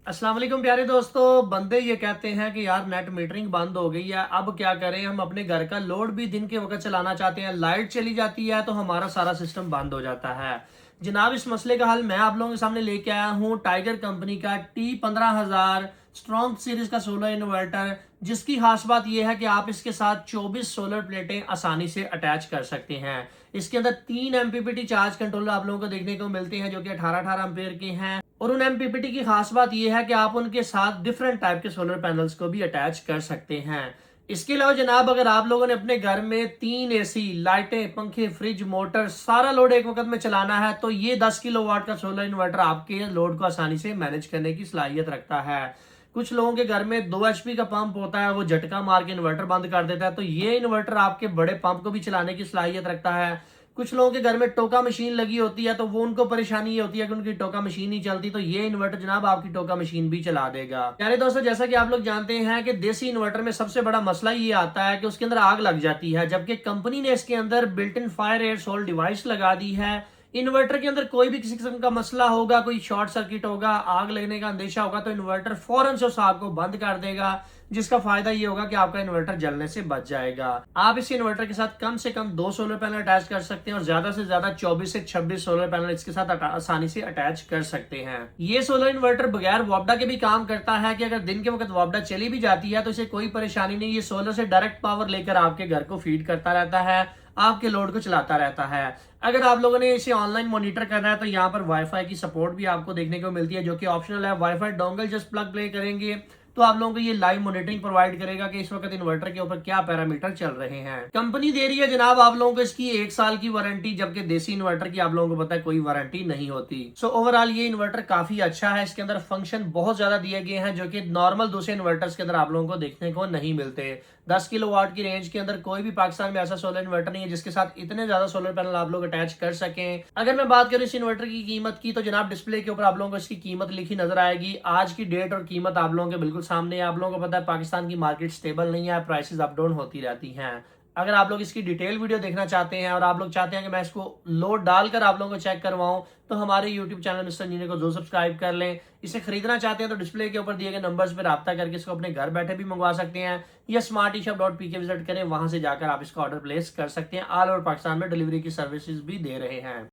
अस्सलाम वालेकुम प्यारे दोस्तों। बंदे ये कहते हैं कि यार नेट मीटरिंग बंद हो गई है, अब क्या करें। हम अपने घर का लोड भी दिन के वक्त चलाना चाहते हैं, लाइट चली जाती है तो हमारा सारा सिस्टम बंद हो जाता है। जनाब, इस मसले का हल मैं आप लोगों के सामने लेके आया हूँ टाइगर कंपनी का T15000 स्ट्रॉन्ग सीरीज का सोलर इन्वर्टर, जिसकी खास बात यह है कि आप इसके साथ 24 सोलर प्लेटें आसानी से अटैच कर सकते हैं। इसके अंदर 3 MPPT चार्ज कंट्रोलर आप लोगों को देखने को मिलते हैं, जो कि 18-18 एम्पेयर के हैं। और उन MPPT की खास बात यह है कि आप उनके साथ डिफरेंट टाइप के सोलर पैनल्स को भी अटैच कर सकते हैं। इसके अलावा जनाब, अगर आप लोगों ने अपने घर में 3 AC, लाइटें, पंखे, फ्रिज, मोटर, सारा लोड एक वक्त में चलाना है, तो ये 10 किलोवाट का सोलर इन्वर्टर आपके लोड को आसानी से मैनेज करने की सलाहियत रखता है। कुछ लोगों के घर में 2 HP का पंप होता है, वो झटका मार के इन्वर्टर बंद कर देता है, तो ये इन्वर्टर आपके बड़े पंप को भी चलाने की सलाहियत रखता है। कुछ लोगों के घर में टोका मशीन लगी होती है, तो वो उनको परेशानी ये होती है कि उनकी टोका मशीन नहीं चलती, तो ये इन्वर्टर जनाब आपकी टोका मशीन भी चला देगा। प्यारे दोस्तों, जैसा कि आप लोग जानते हैं कि देसी इन्वर्टर में सबसे बड़ा मसला ये आता है कि उसके अंदर आग लग जाती है, जबकि कंपनी ने इसके अंदर built in fire aerosol device लगा दी है। इन्वर्टर के अंदर कोई भी किसी किस्म का मसला होगा, कोई शॉर्ट सर्किट होगा, आग लगने का अंदेशा होगा, तो इन्वर्टर फौरन से उस आग को बंद कर देगा, जिसका फायदा ये होगा कि आपका इन्वर्टर जलने से बच जाएगा। आप इस इन्वर्टर के साथ कम से कम 2 सोलर पैनल अटैच कर सकते हैं और ज्यादा से ज्यादा 24 से 26 सोलर पैनल इसके साथ आसानी से अटैच कर सकते हैं। ये सोलर इन्वर्टर बगैर वापडा के भी काम करता है कि अगर दिन के वक्त वापडा चली भी जाती है तो इसे कोई परेशानी नहीं। ये सोलर से डायरेक्ट पावर लेकर आपके घर को फीड करता रहता है, आपके लोड को चलाता रहता है। अगर आप लोगों ने इसे ऑनलाइन मॉनिटर करना है तो यहाँ पर वाईफाई की सपोर्ट भी आपको देखने को मिलती है, जो कि ऑप्शनल है। Wifi dongle just plug play करेंगे तो आप लोगों को ये लाइव मॉनिटरिंग प्रोवाइड करेगा कि इस वक्त इन्वर्टर के ऊपर क्या पैरामीटर चल रहे हैं। कंपनी दे रही है जनाब आप लोगों को इसकी 1 साल की वारंटी, जबकि देसी इन्वर्टर की आप लोगों को पता है कोई वारंटी नहीं होती। सो ओवरऑल ये इन्वर्टर काफी अच्छा है। इसके अंदर फंक्शन बहुत ज्यादा दिए गए हैं, जो कि नॉर्मल दूसरे इन्वर्टर्स के अंदर आप लोगों को देखने को नहीं मिलते। 10 किलोवाट की रेंज के अंदर कोई भी पाकिस्तान में ऐसा सोलर इन्वर्टर नहीं है जिसके साथ इतने ज्यादा सोलर पैनल आप लोग अटैच कर सकें। अगर मैं बात करूं इस इन्वर्टर की कीमत की, तो जनाब डिस्प्ले के ऊपर आप लोगों को इसकी कीमत लिखी नजर आएगी। आज की डेट और कीमत आप लोगों के बिल्कुल सामने है। आप लोगों को पता है पाकिस्तान की मार्केट स्टेबल नहीं है, प्राइसेस अप डाउन होती रहती हैं। अगर आप लोग इसकी डिटेल वीडियो देखना चाहते हैं और आप लोग चाहते हैं कि मैं इसको लोड डालकर आप लोगों को चेक करवाऊं, तो हमारे यूट्यूब चैनल मिस्टर जीने को जरूर सब्सक्राइब कर लें। इसे खरीदना चाहते हैं तो डिस्प्ले के ऊपर दिए गए नंबर्स पर राब्ता करके इसको अपने घर बैठे भी मंगवा सकते हैं, या smarteshop.pk विजिट करें, वहां से जाकर आप इसका ऑर्डर प्लेस कर सकते हैं। ऑल ओवर पाकिस्तान में डिलीवरी की सर्विसेज भी दे रहे हैं।